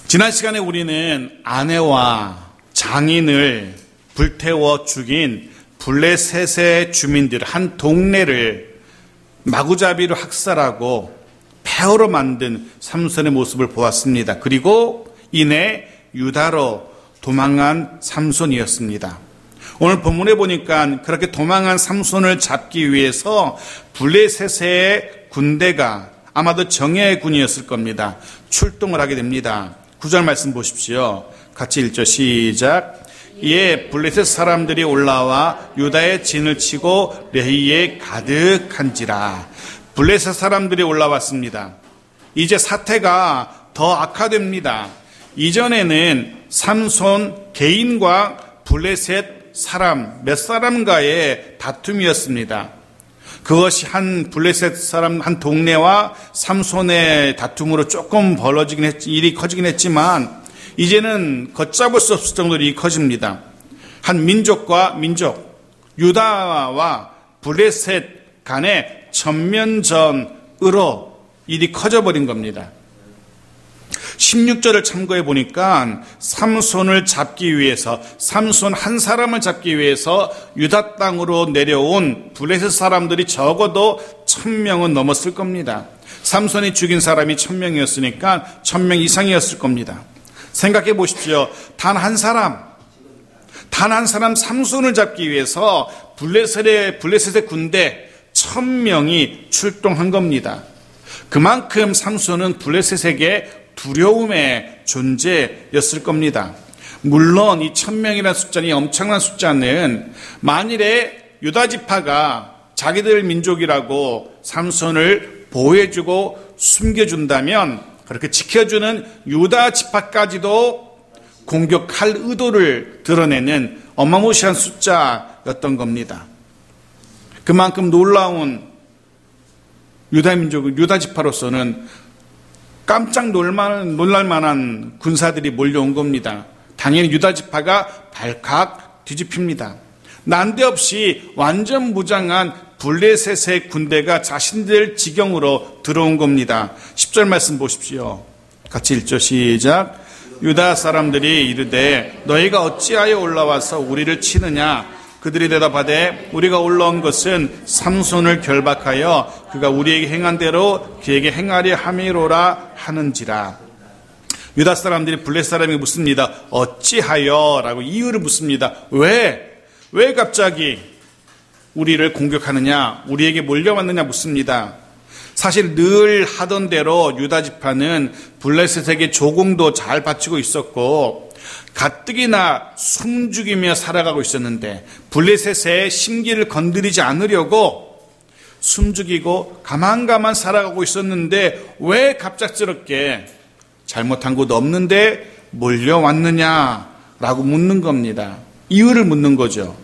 지난 시간에 우리는 아내와 장인을 불태워 죽인 블레셋의 주민들 한 동네를 마구잡이로 학살하고 폐허로 만든 삼손의 모습을 보았습니다. 그리고 이내 유다로 도망한 삼손이었습니다. 오늘 본문에 보니까 그렇게 도망한 삼손을 잡기 위해서 블레셋의 군대가 아마도 정예의 군이었을 겁니다. 출동을 하게 됩니다. 9절 말씀 보십시오. 같이 읽죠. 시작. 이에 블레셋 사람들이 올라와 유다의 진을 치고 레히에 가득한지라. 블레셋 사람들이 올라왔습니다. 이제 사태가 더 악화됩니다. 이전에는 삼손 개인과 블레셋 사람 몇 사람과의 다툼이었습니다. 그것이 한 블레셋 사람 한 동네와 삼손의 다툼으로 조금 일이 커지긴 했지만 이제는 걷잡을 수 없을 정도로 일이 커집니다. 한 민족과 민족, 유다와 블레셋 간의 전면전으로 일이 커져버린 겁니다. 16절을 참고해 보니까 삼손을 잡기 위해서, 삼손 한 사람을 잡기 위해서 유다 땅으로 내려온 블레셋 사람들이 적어도 1000명은 넘었을 겁니다. 삼손이 죽인 사람이 1000명이었으니까 1000명 이상이었을 겁니다. 생각해 보십시오. 단 한 사람 삼손을 잡기 위해서 블레셋의 군대 1000명이 출동한 겁니다. 그만큼 삼손은 블레셋에게 두려움의 존재였을 겁니다. 물론 이 1000명이라는 숫자는 엄청난 숫자는 만일에 유다 지파가 자기들 민족이라고 삼손을 보호해주고 숨겨준다면 그렇게 지켜주는 유다 지파까지도 공격할 의도를 드러내는 어마무시한 숫자였던 겁니다. 그만큼 놀라운 유다 지파로서는 깜짝 놀랄 만한 군사들이 몰려온 겁니다. 당연히 유다 지파가 발칵 뒤집힙니다. 난데없이 완전 무장한 블레셋의 군대가 자신들 지경으로 들어온 겁니다. 10절 말씀 보십시오. 같이 읽죠. 시작. 유다 사람들이 이르되 너희가 어찌하여 올라와서 우리를 치느냐. 그들이 대답하되 우리가 올라온 것은 삼손을 결박하여 그가 우리에게 행한 대로 그에게 행하려 함이로라 하는지라. 유다 사람들이 블레셋 사람에게 묻습니다. 어찌하여? 라고 이유를 묻습니다. 왜 갑자기 우리를 공격하느냐, 우리에게 몰려왔느냐 묻습니다. 사실 늘 하던 대로 유다 지파는 블레셋에게 조공도 잘 바치고 있었고 가뜩이나 숨죽이며 살아가고 있었는데 블레셋의 심기를 건드리지 않으려고 숨죽이고 가만 살아가고 있었는데 왜 갑작스럽게 잘못한 것도 없는데 몰려왔느냐라고 묻는 겁니다. 이유를 묻는 거죠.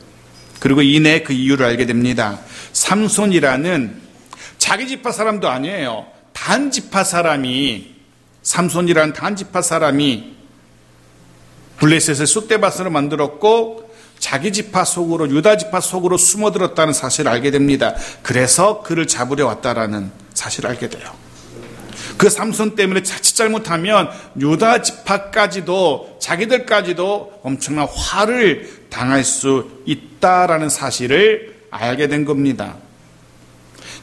그리고 이내 그 이유를 알게 됩니다. 삼손이라는 자기 지파 사람도 아니에요. 단지파 사람이, 삼손이라는 단지파 사람이 블레셋을 쑥대밭으로 만들었고 자기 지파 속으로, 유다 지파 속으로 숨어들었다는 사실을 알게 됩니다. 그래서 그를 잡으려 왔다라는 사실을 알게 돼요. 그 삼손 때문에 자칫 잘못하면 유다 지파까지도, 자기들까지도 엄청난 화를 당할 수 있다라는 사실을 알게 된 겁니다.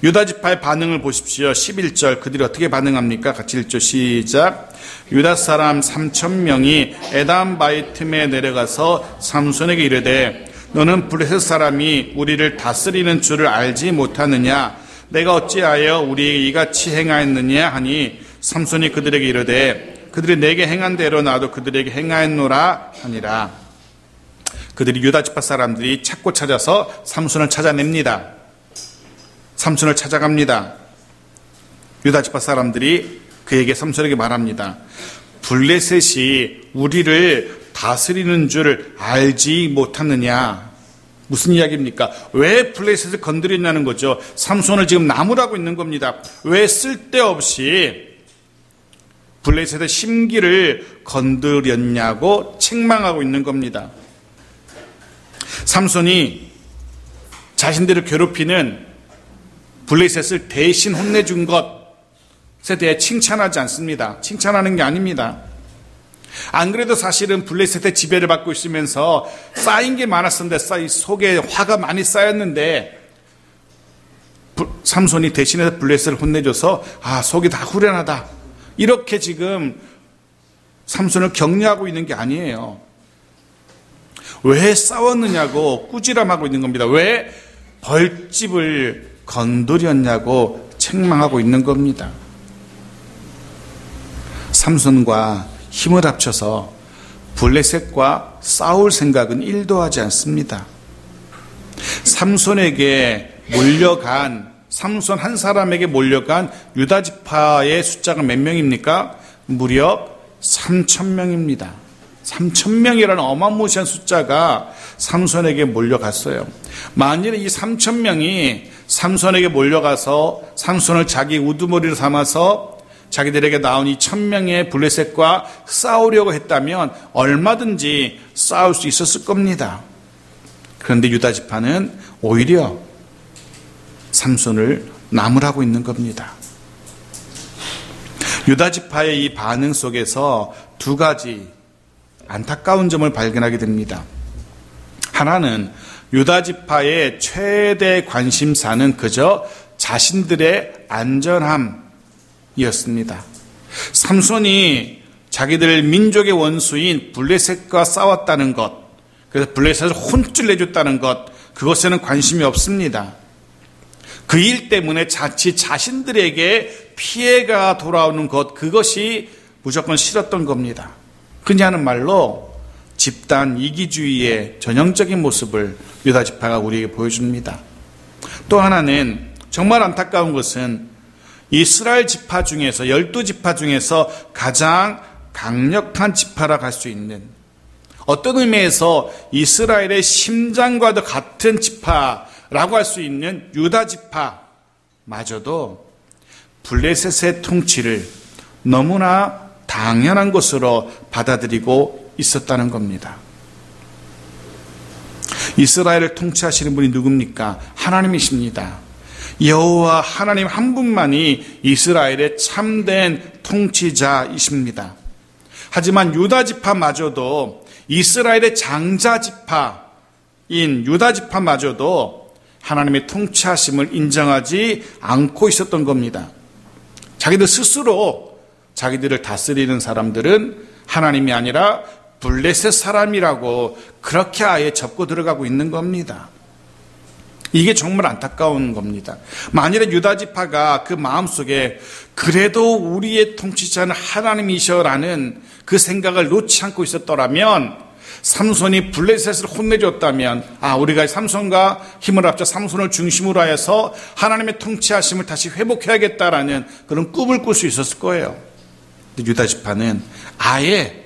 유다 지파의 반응을 보십시오. 11절 그들이 어떻게 반응합니까? 같이 읽죠. 시작. 유다 사람 3000명이 에담 바위 틈에 내려가서 삼손에게 이르되 너는 블레셋 사람이 우리를 다스리는 줄을 알지 못하느냐? 내가 어찌하여 우리에게 이같이 행하였느냐 하니 삼손이 그들에게 이르되 그들이 내게 행한 대로 나도 그들에게 행하였노라 하니라. 그들이 유다 지파 사람들이 찾고 찾아서 삼손을 찾아냅니다. 삼손을 찾아갑니다. 유다 지파 사람들이 그에게 삼손에게 말합니다. 블레셋이 우리를 다스리는 줄 알지 못하느냐. 무슨 이야기입니까? 왜 블레셋을 건드렸냐는 거죠. 삼손을 지금 나무라고 있는 겁니다. 왜 쓸데없이 블레셋의 심기를 건드렸냐고 책망하고 있는 겁니다. 삼손이 자신들을 괴롭히는 블레셋을 대신 혼내준 것에 대해 칭찬하지 않습니다. 칭찬하는 게 아닙니다. 안 그래도 사실은 블레셋의 지배를 받고 있으면서 쌓인 게 많았었는데 속에 화가 많이 쌓였는데 삼손이 대신해서 블레셋을 혼내줘서 속이 다 후련하다. 이렇게 지금 삼손을 격려하고 있는 게 아니에요. 왜 싸웠느냐고 꾸지람하고 있는 겁니다. 왜 벌집을 건드렸냐고 책망하고 있는 겁니다. 삼손과 힘을 합쳐서 블레셋과 싸울 생각은 1도 하지 않습니다. 삼손에게 몰려간, 삼손 한 사람에게 몰려간 유다 지파의 숫자가 몇 명입니까? 무려 3,000명입니다. 3,000명이라는 어마무시한 숫자가 삼손에게 몰려갔어요. 만일에 이 3,000명이 삼손에게 몰려가서 삼손을 자기 우두머리로 삼아서 자기들에게 나온 이 1,000명의 블레셋과 싸우려고 했다면 얼마든지 싸울 수 있었을 겁니다. 그런데 유다 지파는 오히려 삼손을 나무라고 있는 겁니다. 유다 지파의 이 반응 속에서 두 가지 안타까운 점을 발견하게 됩니다. 하나는 유다 지파의 최대 관심사는 그저 자신들의 안전함이었습니다. 삼손이 자기들 민족의 원수인 블레셋과 싸웠다는 것, 그래서 블레셋을 혼쭐 내줬다는 것, 그것에는 관심이 없습니다. 그 일 때문에 자칫 자신들에게 피해가 돌아오는 것, 그것이 무조건 싫었던 겁니다. 그냐는 말로 집단 이기주의의 전형적인 모습을 유다 지파가 우리에게 보여줍니다. 또 하나는 정말 안타까운 것은 이스라엘 지파 중에서 12지파 중에서 가장 강력한 지파라고 할 수 있는, 어떤 의미에서 이스라엘의 심장과도 같은 지파라고 할 수 있는 유다 지파마저도 블레셋의 통치를 너무나 당연한 것으로 받아들이고 있었다는 겁니다. 이스라엘을 통치하시는 분이 누굽니까? 하나님이십니다. 여호와 하나님 한 분만이 이스라엘의 참된 통치자이십니다. 하지만 유다 지파마저도, 이스라엘의 장자 지파인 유다 지파마저도 하나님의 통치하심을 인정하지 않고 있었던 겁니다. 자기들 스스로 자기들을 다스리는 사람들은 하나님이 아니라 블레셋 사람이라고 그렇게 아예 접고 들어가고 있는 겁니다. 이게 정말 안타까운 겁니다. 만일에 유다 지파가 그 마음속에 그래도 우리의 통치자는 하나님이셔라는 그 생각을 놓지 않고 있었더라면, 삼손이 블레셋을 혼내줬다면, 우리가 삼손과 힘을 합쳐 삼손을 중심으로 하여서 하나님의 통치하심을 다시 회복해야겠다라는 그런 꿈을 꿀 수 있었을 거예요. 근데 유다 지파는 아예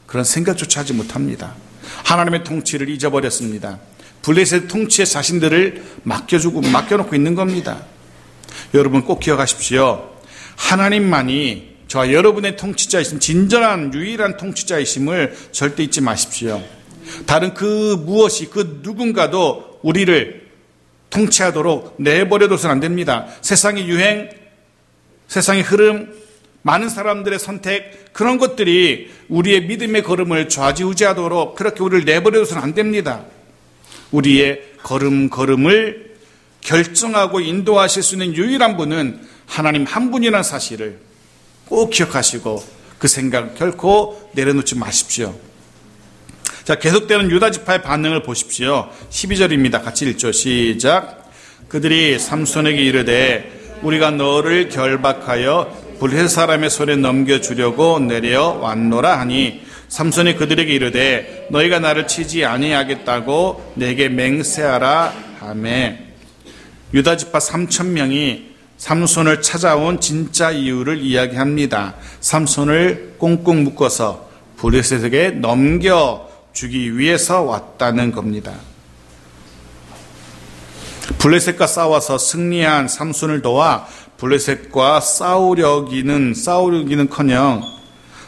그런 생각조차 하지 못합니다. 하나님의 통치를 잊어버렸습니다. 블레셋 통치에 자신들을 맡겨놓고 있는 겁니다. 여러분 꼭 기억하십시오. 하나님만이 저와 여러분의 통치자이심, 진정한 유일한 통치자이심을 절대 잊지 마십시오. 다른 그 무엇이, 그 누군가도 우리를 통치하도록 내버려둬서는 안 됩니다. 세상의 유행, 세상의 흐름, 많은 사람들의 선택, 그런 것들이 우리의 믿음의 걸음을 좌지우지하도록 그렇게 우리를 내버려둬서는 안 됩니다. 우리의 걸음걸음을 결정하고 인도하실 수 있는 유일한 분은 하나님 한 분이라는 사실을 꼭 기억하시고 그 생각 결코 내려놓지 마십시오. 자, 계속되는 유다 지파의 반응을 보십시오. 12절입니다. 같이 읽죠. 시작. 그들이 삼손에게 이르되 우리가 너를 결박하여 블레셋 사람의 손에 넘겨주려고 내려왔노라 하니, 삼손이 그들에게 이르되 너희가 나를 치지 아니하겠다고 내게 맹세하라 하매. 유다 지파 3,000명이 삼손을 찾아온 진짜 이유를 이야기합니다. 삼손을 꽁꽁 묶어서 블레셋에게 넘겨주기 위해서 왔다는 겁니다. 블레셋과 싸워서 승리한 삼손을 도와 블레셋과 싸우기는커녕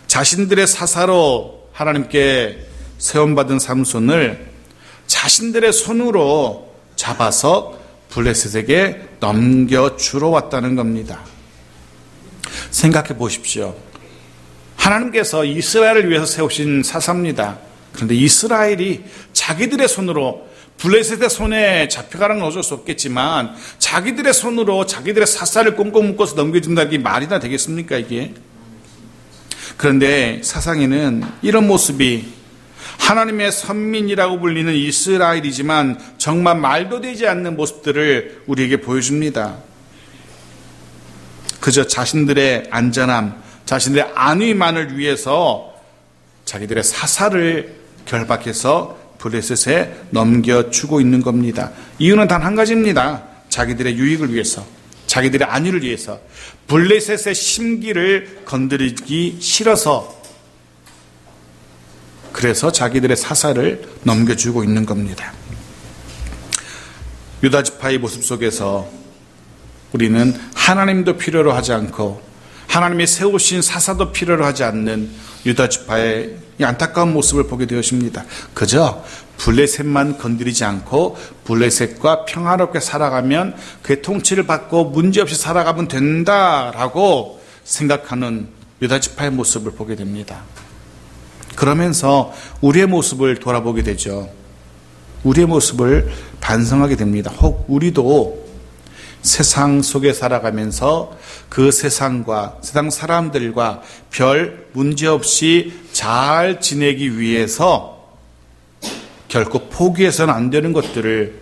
자신들의 사사로 하나님께 세움받은 삼손을 자신들의 손으로 잡아서 블레셋에게 넘겨주러 왔다는 겁니다. 생각해 보십시오. 하나님께서 이스라엘을 위해서 세우신 사사입니다. 그런데 이스라엘이 자기들의 손으로, 블레셋의 손에 잡혀가는 건 어쩔 수 없겠지만 자기들의 손으로 자기들의 사사를 꽁꽁 묶어서 넘겨준다는 게 말이나 되겠습니까, 이게? 그런데 사상에는 이런 모습이 하나님의 선민이라고 불리는 이스라엘이지만 정말 말도 되지 않는 모습들을 우리에게 보여줍니다. 그저 자신들의 안전함, 자신들의 안위만을 위해서 자기들의 사사를 결박해서 블레셋에 넘겨주고 있는 겁니다. 이유는 단 한 가지입니다. 자기들의 유익을 위해서, 자기들의 안위를 위해서, 블레셋의 심기를 건드리기 싫어서, 그래서 자기들의 사사를 넘겨주고 있는 겁니다. 유다 지파의 모습 속에서 우리는 하나님도 필요로 하지 않고 하나님이 세우신 사사도 필요로 하지 않는 유다 지파의 이 안타까운 모습을 보게 되었습니다. 그저 블레셋만 건드리지 않고 블레셋과 평화롭게 살아가면 그의 통치를 받고 문제없이 살아가면 된다라고 생각하는 유다 지파의 모습을 보게 됩니다. 그러면서 우리의 모습을 돌아보게 되죠. 우리의 모습을 반성하게 됩니다. 혹 우리도 세상 속에 살아가면서 그 세상과 세상 사람들과 별 문제없이 잘 지내기 위해서 결코 포기해서는 안 되는 것들을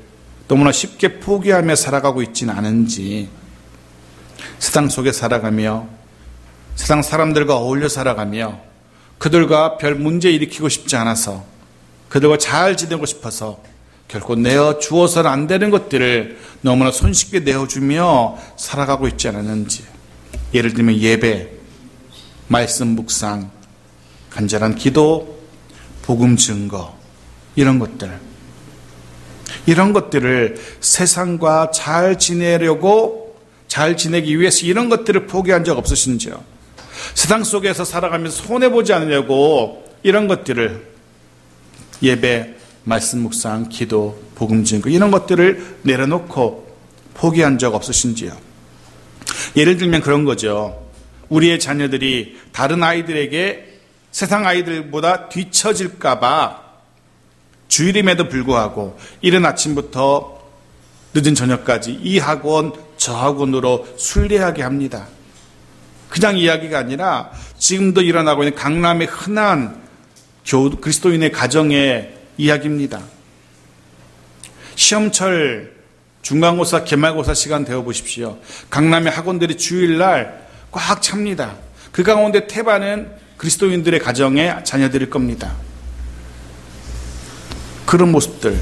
너무나 쉽게 포기하며 살아가고 있지는 않은지, 세상 속에 살아가며 세상 사람들과 어울려 살아가며 그들과 별 문제 일으키고 싶지 않아서 그들과 잘 지내고 싶어서 결코 내어주어서는 안 되는 것들을 너무나 손쉽게 내어주며 살아가고 있지 않았는지, 예를 들면 예배, 말씀 묵상, 간절한 기도, 복음 증거, 이런 것들을 세상과 잘 지내려고, 잘 지내기 위해서 이런 것들을 포기한 적 없으신지요? 세상 속에서 살아가면서 손해보지 않으려고 이런 것들을, 예배, 말씀 묵상, 기도, 복음 증거, 이런 것들을 내려놓고 포기한 적 없으신지요? 예를 들면 그런 거죠. 우리의 자녀들이 다른 아이들에게 세상 아이들보다 뒤처질까봐 주일임에도 불구하고 이른 아침부터 늦은 저녁까지 이 학원 저 학원으로 순례하게 합니다. 그냥 이야기가 아니라 지금도 일어나고 있는 강남의 흔한 그리스도인의 가정의 이야기입니다. 시험철 중간고사, 기말고사 시간 되어 보십시오. 강남의 학원들이 주일날 꽉 찹니다. 그 가운데 태반은 그리스도인들의 가정의 자녀들일 겁니다. 그런 모습들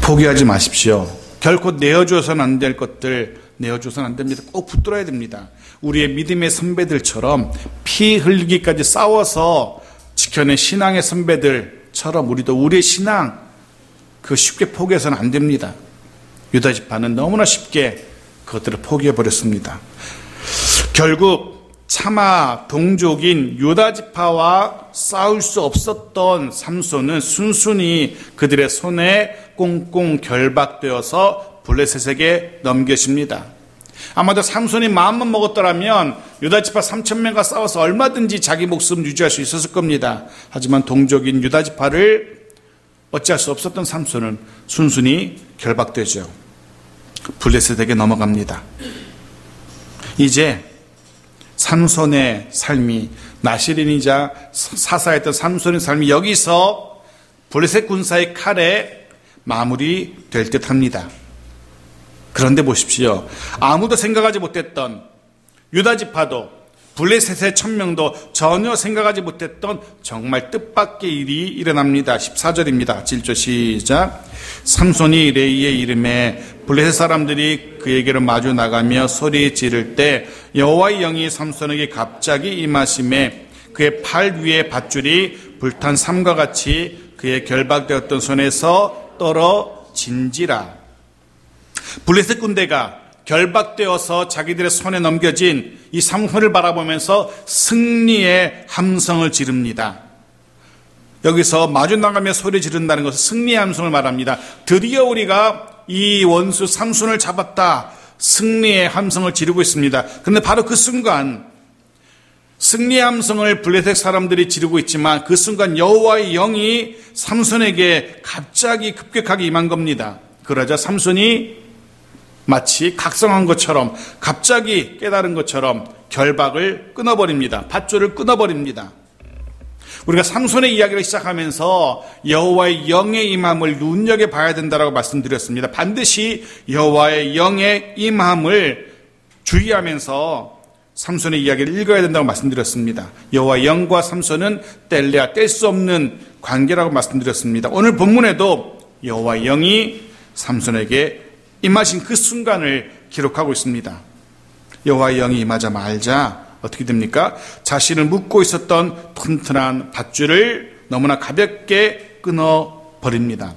포기하지 마십시오. 결코 내어줘서는 안 될 것들 내어줘서는 안 됩니다. 꼭 붙들어야 됩니다. 우리의 믿음의 선배들처럼 피 흘리기까지 싸워서 지켜낸 신앙의 선배들처럼 우리도 우리의 신앙 그거 쉽게 포기해서는 안 됩니다. 유다 지파는 너무나 쉽게 그것들을 포기해버렸습니다. 결국 차마 동족인 유다 지파와 싸울 수 없었던 삼손은 순순히 그들의 손에 꽁꽁 결박되어서 블레셋에게 넘겨집니다. 아마도 삼손이 마음만 먹었더라면 유다 지파 3,000명과 싸워서 얼마든지 자기 목숨 유지할 수 있었을 겁니다. 하지만 동족인 유다 지파를 어찌할 수 없었던 삼손은 순순히 결박되죠. 블레셋에게 넘어갑니다. 이제 삼손의 삶이, 나실인이자 사사였던 삼손의 삶이 여기서 블레셋 군사의 칼에 마무리될 듯합니다. 그런데 보십시오. 아무도 생각하지 못했던 유다 지파도 블레셋의 1,000명도 전혀 생각하지 못했던 정말 뜻밖의 일이 일어납니다. 14절입니다. 1절 시작. 삼손이 레이의 이름에 블레셋 사람들이 그에게로 마주 나가며 소리 지를 때 여호와의 영이 삼손에게 갑자기 임하심에 그의 팔 위에 밧줄이 불탄 삼과 같이 그의 결박되었던 손에서 떨어진지라. 블레셋 군대가 결박되어서 자기들의 손에 넘겨진 이 삼손을 바라보면서 승리의 함성을 지릅니다. 여기서 마주 나가며 소리 지른다는 것은 승리의 함성을 말합니다. 드디어 우리가 이 원수 삼손을 잡았다. 승리의 함성을 지르고 있습니다. 그런데 바로 그 순간 승리의 함성을 블레셋 사람들이 지르고 있지만 그 순간 여호와의 영이 삼손에게 갑자기 급격하게 임한 겁니다. 그러자 삼손이 마치 각성한 것처럼 갑자기 깨달은 것처럼 결박을 끊어버립니다. 밧줄을 끊어버립니다. 우리가 삼손의 이야기를 시작하면서 여호와의 영의 임함을 눈여겨봐야 된다고 말씀드렸습니다. 반드시 여호와의 영의 임함을 주의하면서 삼손의 이야기를 읽어야 된다고 말씀드렸습니다. 여호와의 영과 삼손은 뗄래야 뗄 수 없는 관계라고 말씀드렸습니다. 오늘 본문에도 여호와의 영이 삼손에게 임하신 그 순간을 기록하고 있습니다. 여호와의 영이 임하자마자 어떻게 됩니까? 자신을 묶고 있었던 튼튼한 밧줄을 너무나 가볍게 끊어버립니다.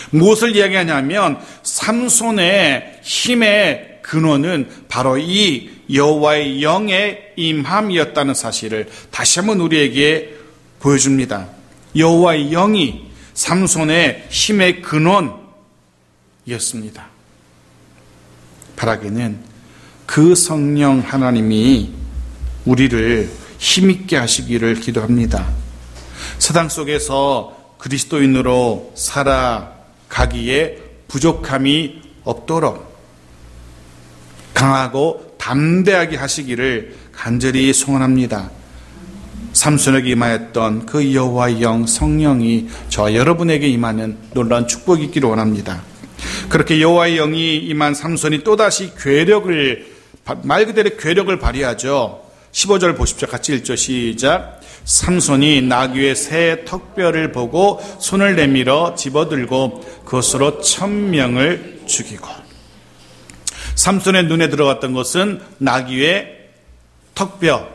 무엇을 이야기하냐면 삼손의 힘의 근원은 바로 이 여호와의 영의 임함이었다는 사실을 다시 한번 우리에게 보여줍니다. 여호와의 영이 삼손의 힘의 근원이었습니다. 바라기는 그 성령 하나님이 우리를 힘있게 하시기를 기도합니다. 세상 속에서 그리스도인으로 살아가기에 부족함이 없도록 강하고 담대하게 하시기를 간절히 소원합니다. 삼손에게 임하였던 그 여호와의 영 성령이 저와 여러분에게 임하는 놀라운 축복이 있기를 원합니다. 그렇게 여호와의 영이 임한 삼손이 또다시 말 그대로 괴력을 발휘하죠. 15절 보십시오. 같이 읽죠. 시작. 삼손이 나귀의 새 턱뼈를 보고 손을 내밀어 집어들고 그것으로 1000명을 죽이고. 삼손의 눈에 들어갔던 것은 나귀의 턱뼈,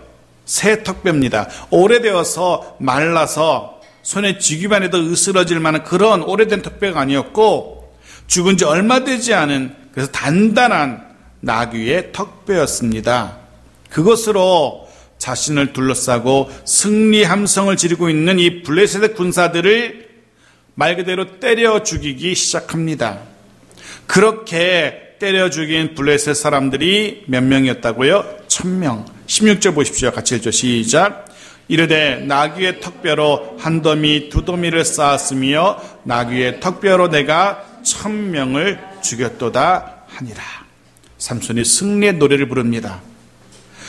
새 턱뼈입니다. 오래되어서 말라서 손에 쥐기만 해도 으스러질 만한 그런 오래된 턱뼈가 아니었고 죽은 지 얼마 되지 않은 그래서 단단한 나귀의 턱뼈였습니다. 그것으로 자신을 둘러싸고 승리 함성을 지르고 있는 이 블레셋의 군사들을 말 그대로 때려 죽이기 시작합니다. 그렇게 때려 죽인 블레셋 사람들이 몇 명이었다고요? 1000명. 16절 보십시오. 같이 읽죠. 시작. 이르되 나귀의 턱뼈로 한 더미 두 더미를 쌓았으며 나귀의 턱뼈로 내가 1000명을 죽였도다 하니라. 삼손이 승리의 노래를 부릅니다.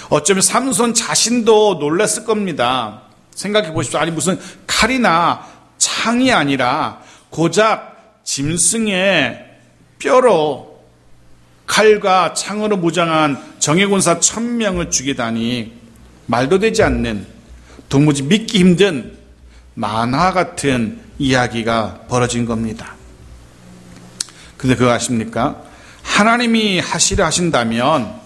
어쩌면 삼손 자신도 놀랐을 겁니다. 생각해 보십시오. 아니 무슨 칼이나 창이 아니라 고작 짐승의 뼈로 칼과 창으로 무장한 정예군사 1000명을 죽이다니 말도 되지 않는 도무지 믿기 힘든 만화 같은 이야기가 벌어진 겁니다. 근데 그거 아십니까? 하나님이 하시려 하신다면,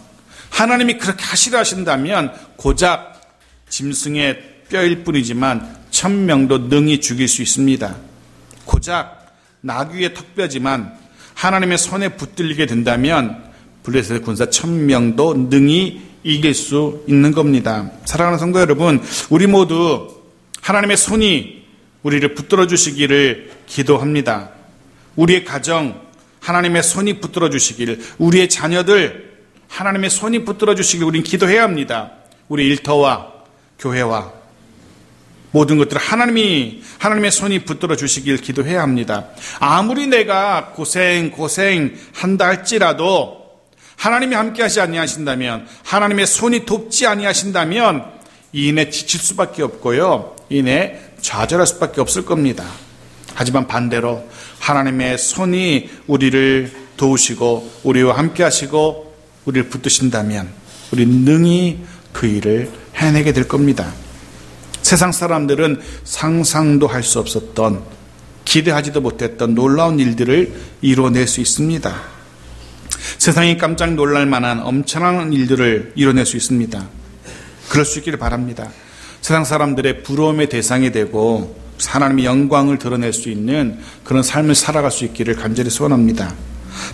하나님이 그렇게 하시려 하신다면 고작 짐승의 뼈일 뿐이지만 1000명도 능히 죽일 수 있습니다. 고작 나귀의 턱뼈지만 하나님의 손에 붙들리게 된다면 블레셋 군사 1000명도 능히 이길 수 있는 겁니다. 사랑하는 성도 여러분, 우리 모두 하나님의 손이 우리를 붙들어 주시기를 기도합니다. 우리의 가정 하나님의 손이 붙들어 주시기를, 우리의 자녀들 하나님의 손이 붙들어 주시기를 우리는 기도해야 합니다. 우리 일터와 교회와 모든 것들을 하나님의 손이 붙들어 주시길 기도해야 합니다. 아무리 내가 고생한다 할지라도 하나님이 함께 하지 아니하신다면, 하나님의 손이 돕지 아니하신다면 이내 지칠 수밖에 없고요, 이내 좌절할 수밖에 없을 겁니다. 하지만 반대로 하나님의 손이 우리를 도우시고 우리와 함께 하시고 우리를 붙드신다면 우리는 능히 그 일을 해내게 될 겁니다. 세상 사람들은 상상도 할 수 없었던, 기대하지도 못했던 놀라운 일들을 이뤄낼 수 있습니다. 세상이 깜짝 놀랄 만한 엄청난 일들을 이뤄낼 수 있습니다. 그럴 수 있기를 바랍니다. 세상 사람들의 부러움의 대상이 되고 하나님의 영광을 드러낼 수 있는 그런 삶을 살아갈 수 있기를 간절히 소원합니다.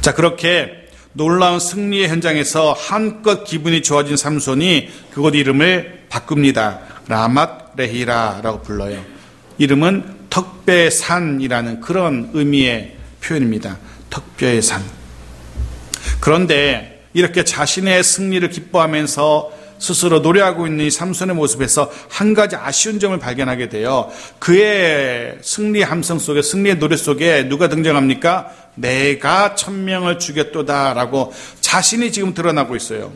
자, 그렇게 놀라운 승리의 현장에서 한껏 기분이 좋아진 삼손이 그곳 이름을 바꿉니다. 라맛 레히라라고 불러요. 이름은 턱뼈의 산이라는 그런 의미의 표현입니다. 턱뼈의 산. 그런데 이렇게 자신의 승리를 기뻐하면서 스스로 노래하고 있는 이 삼손의 모습에서 한 가지 아쉬운 점을 발견하게 돼요. 그의 승리의 함성 속에, 승리의 노래 속에 누가 등장합니까? 내가 1000명을 죽였도다라고 자신이 지금 드러나고 있어요.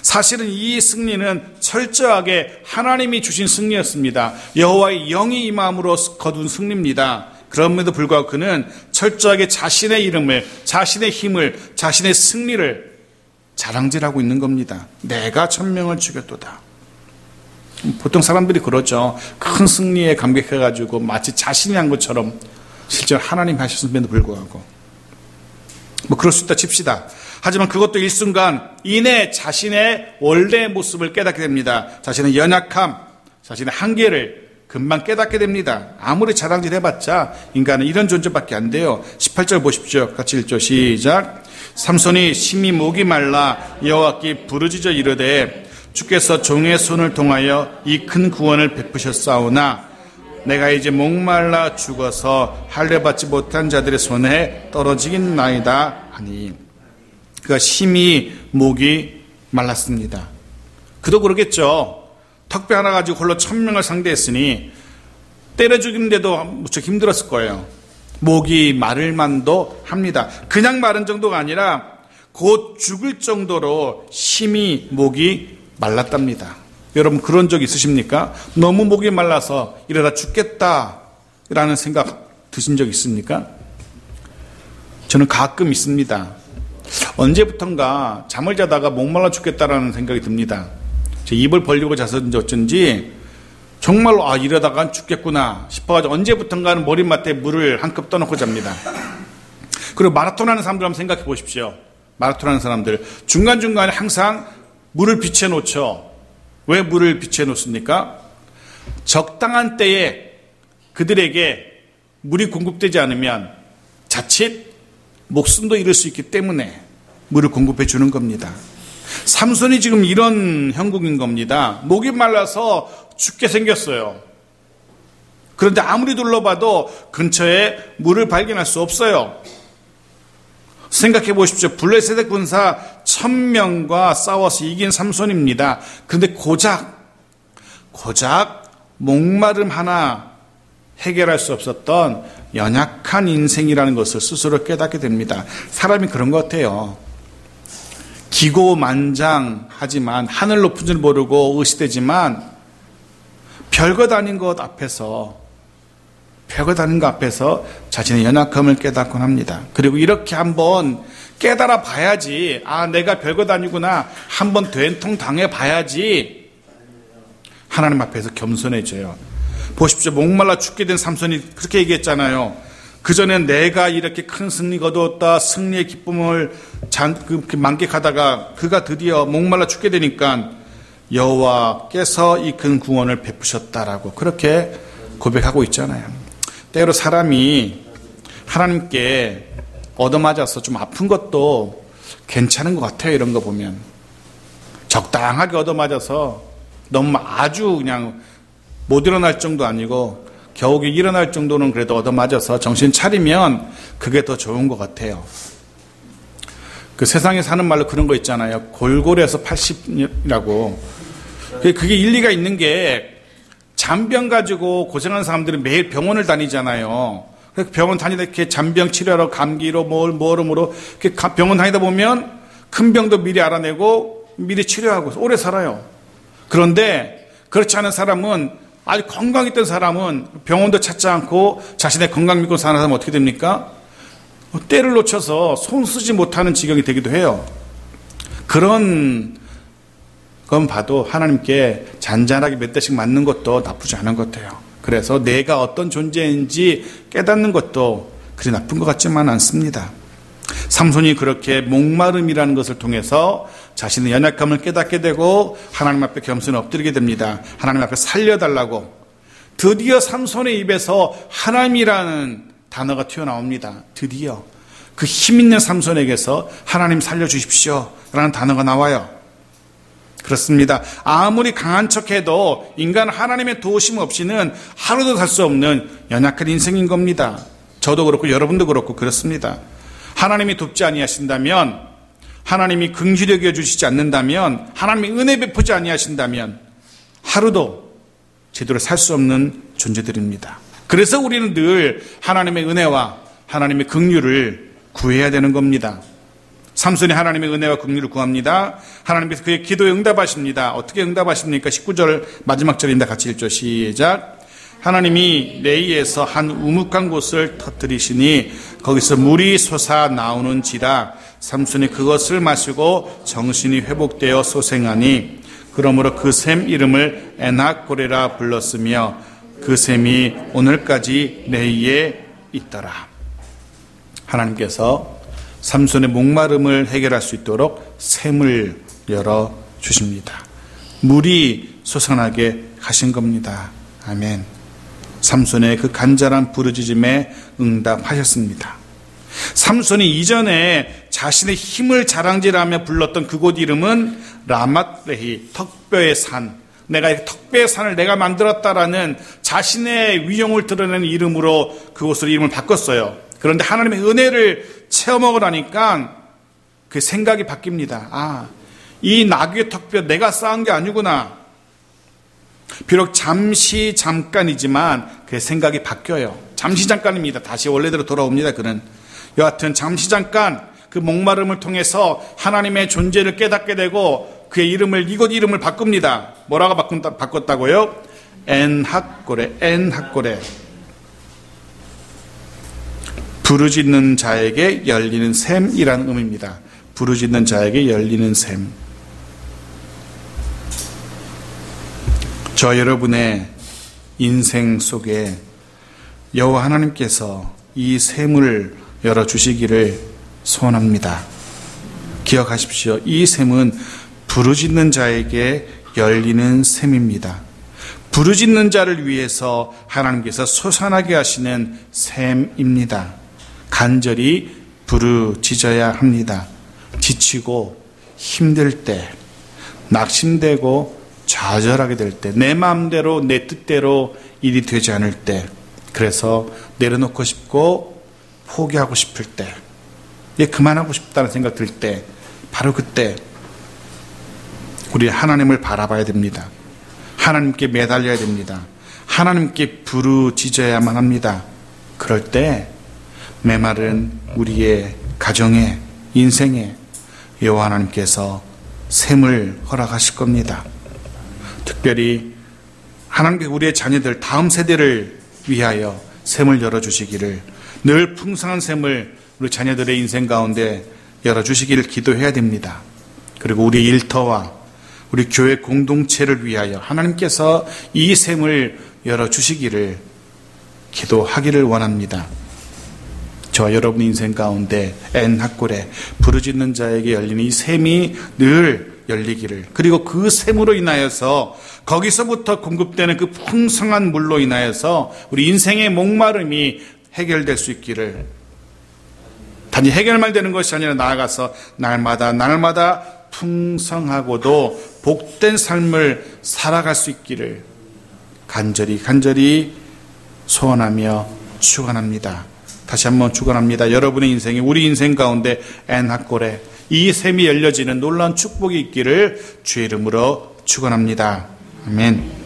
사실은 이 승리는 철저하게 하나님이 주신 승리였습니다. 여호와의 영이 임함으로 거둔 승리입니다. 그럼에도 불구하고 그는 철저하게 자신의 이름을, 자신의 힘을, 자신의 승리를 자랑질하고 있는 겁니다. 내가 1000명을 죽였도다. 보통 사람들이 그러죠. 큰 승리에 감격해가지고 마치 자신이 한 것처럼 실제로 하나님이 하셨음에도 불구하고. 그럴 수 있다 칩시다. 하지만 그것도 일순간 이내 자신의 원래 모습을 깨닫게 됩니다. 자신의 연약함, 자신의 한계를 금방 깨닫게 됩니다. 아무리 자랑질 해봤자 인간은 이런 존재밖에 안 돼요. 18절 보십시오. 같이 읽죠. 시작. 삼손이 심히 목이 말라 여호와께 부르짖어 이르되 주께서 종의 손을 통하여 이 큰 구원을 베푸셨사오나 내가 이제 목말라 죽어서 할례받지 못한 자들의 손에 떨어지겠나이다 하니 그가 심히 목이 말랐습니다. 그도 그러겠죠. 턱뼈 하나 가지고 홀로 1000명을 상대했으니 때려 죽이는데도 무척 힘들었을 거예요. 목이 마를 만도 합니다. 그냥 마른 정도가 아니라 곧 죽을 정도로 심히 목이 말랐답니다. 여러분 그런 적 있으십니까? 너무 목이 말라서 이러다 죽겠다라는 생각 드신 적 있습니까? 저는 가끔 있습니다. 언제부턴가 잠을 자다가 목말라 죽겠다라는 생각이 듭니다. 제 입을 벌리고 자서인지 어쩐지 정말로 이러다가 죽겠구나 싶어가지고 언제부턴가는 머리맡에 물을 한 컵 떠놓고 잡니다. 그리고 마라톤 하는 사람들 한번 생각해 보십시오. 마라톤 하는 사람들 중간중간에 항상 물을 비춰 놓죠. 왜 물을 비춰 놓습니까? 적당한 때에 그들에게 물이 공급되지 않으면 자칫 목숨도 잃을 수 있기 때문에 물을 공급해 주는 겁니다. 삼손이 지금 이런 형국인 겁니다. 목이 말라서 죽게 생겼어요. 그런데 아무리 둘러봐도 근처에 물을 발견할 수 없어요. 생각해 보십시오. 블레셋의 군사 1000명과 싸워서 이긴 삼손입니다. 그런데 고작 목마름 하나 해결할 수 없었던 연약한 인생이라는 것을 스스로 깨닫게 됩니다. 사람이 그런 것 같아요. 기고만장하지만 하늘 높은 줄 모르고 의시되지만 별것 아닌 것 앞에서 자신의 연약함을 깨닫곤 합니다. 그리고 이렇게 한번 깨달아 봐야지, 내가 별것 아니구나, 한번 된통 당해 봐야지 하나님 앞에서 겸손해져요. 보십시오. 목말라 죽게 된 삼손이 그렇게 얘기했잖아요. 그전엔 내가 이렇게 큰 승리 거두었다, 승리의 기쁨을 만끽하다가 그가 드디어 목말라 죽게 되니까 여호와께서 이 큰 구원을 베푸셨다라고 그렇게 고백하고 있잖아요. 때로 사람이 하나님께 얻어맞아서 좀 아픈 것도 괜찮은 것 같아요. 이런 거 보면 적당하게 얻어맞아서 너무 아주 그냥 못 일어날 정도 아니고 겨우 일어날 정도는 그래도 얻어맞아서 정신 차리면 그게 더 좋은 것 같아요. 그 세상에 사는 말로 그런 거 있잖아요. 골골에서 80이라고. 그게 일리가 있는 게 잔병 가지고 고생하는 사람들은 매일 병원을 다니잖아요. 병원 다니다 이렇게 잔병 치료하러 감기로 뭐로 병원 다니다 보면 큰 병도 미리 알아내고 미리 치료하고 오래 살아요. 그런데 그렇지 않은 사람은 아주 건강했던 사람은 병원도 찾지 않고 자신의 건강 믿고 사는 사람은 어떻게 됩니까? 때를 놓쳐서 손 쓰지 못하는 지경이 되기도 해요. 그런 건 봐도 하나님께 잔잔하게 몇 대씩 맞는 것도 나쁘지 않은 것 같아요. 그래서 내가 어떤 존재인지 깨닫는 것도 그리 나쁜 것 같지만 않습니다. 삼손이 그렇게 목마름이라는 것을 통해서 자신의 연약함을 깨닫게 되고 하나님 앞에 겸손히 엎드리게 됩니다. 하나님 앞에 살려달라고. 드디어 삼손의 입에서 하나님이라는 단어가 튀어나옵니다. 드디어 그 힘있는 삼손에게서 하나님 살려주십시오 라는 단어가 나와요. 그렇습니다. 아무리 강한 척해도 인간은 하나님의 도우심 없이는 하루도 살 수 없는 연약한 인생인 겁니다. 저도 그렇고 여러분도 그렇고 그렇습니다. 하나님이 돕지 아니하신다면 하나님이 긍휼히 여겨 주시지 않는다면, 하나님이 은혜 베푸지 아니하신다면 하루도 제대로 살 수 없는 존재들입니다. 그래서 우리는 늘 하나님의 은혜와 하나님의 긍휼을 구해야 되는 겁니다. 삼손이 하나님의 은혜와 긍휼을 구합니다. 하나님께서 그의 기도에 응답하십니다. 어떻게 응답하십니까? 19절 마지막 절입니다. 같이 읽죠. 시작. 하나님이 레이에서 한 우묵한 곳을 터뜨리시니 거기서 물이 솟아 나오는지라. 삼손이 그것을 마시고 정신이 회복되어 소생하니 그러므로 그 샘 이름을 에낙고레라 불렀으며 그 샘이 오늘까지 레이에 있더라. 하나님께서 삼손의 목마름을 해결할 수 있도록 샘을 열어주십니다. 물이 솟아나게 하신 겁니다. 아멘. 삼손의 그 간절한 부르짖음에 응답하셨습니다. 삼손이 이전에 자신의 힘을 자랑질하며 불렀던 그곳 이름은 라맛레히, 턱뼈의 산. 내가 턱뼈의 산을 내가 만들었다라는 자신의 위용을 드러내는 이름으로 그곳을 이름을 바꿨어요. 그런데 하나님의 은혜를 체험하고 나니까 그 생각이 바뀝니다. 이 나귀의 턱뼈 내가 쌓은 게 아니구나. 비록 잠깐이지만 그 생각이 바뀌어요. 잠시 잠깐입니다. 다시 원래대로 돌아옵니다. 그는 여하튼 잠시 잠깐 그 목마름을 통해서 하나님의 존재를 깨닫게 되고 그의 이름을, 이곳 이름을 바꿉니다. 뭐라고 바꿨다고요? 엔핫고레. 부르짖는 자에게 열리는 샘이라는 의미입니다. 부르짖는 자에게 열리는 샘. 저 여러분의 인생 속에 여호와 하나님께서 이 샘을 열어주시기를 소원합니다. 기억하십시오. 이 샘은 부르짖는 자에게 열리는 샘입니다. 부르짖는 자를 위해서 하나님께서 솟아나게 하시는 샘입니다. 간절히 부르짖어야 합니다. 지치고 힘들 때, 낙심되고 좌절하게 될 때, 내 마음대로 내 뜻대로 일이 되지 않을 때, 그래서 내려놓고 싶고 포기하고 싶을 때, 그만하고 싶다는 생각 들 때, 바로 그때 우리 하나님을 바라봐야 됩니다. 하나님께 매달려야 됩니다. 하나님께 부르짖어야만 합니다. 그럴 때 메마른 우리의 가정에, 인생에 여호와 하나님께서 샘을 허락하실 겁니다. 특별히 하나님께서 우리의 자녀들, 다음 세대를 위하여 샘을 열어주시기를, 늘 풍성한 샘을 우리 자녀들의 인생 가운데 열어주시기를 기도해야 됩니다. 그리고 우리 일터와 우리 교회 공동체를 위하여 하나님께서 이 샘을 열어주시기를 기도하기를 원합니다. 저와 여러분 인생 가운데 엔핫고레, 부르짖는 자에게 열리는 이 샘이 늘 열리기를, 그리고 그 샘으로 인하여서 거기서부터 공급되는 그 풍성한 물로 인하여서 우리 인생의 목마름이 해결될 수 있기를, 단지 해결만 되는 것이 아니라 나아가서 날마다 풍성하고도 복된 삶을 살아갈 수 있기를 간절히 소원하며 축원합니다. 다시 한번 축원합니다. 여러분의 인생이, 우리 인생 가운데 엔핫고레, 이 샘이 열려지는 놀라운 축복이 있기를 주의 이름으로 축원합니다. 아멘.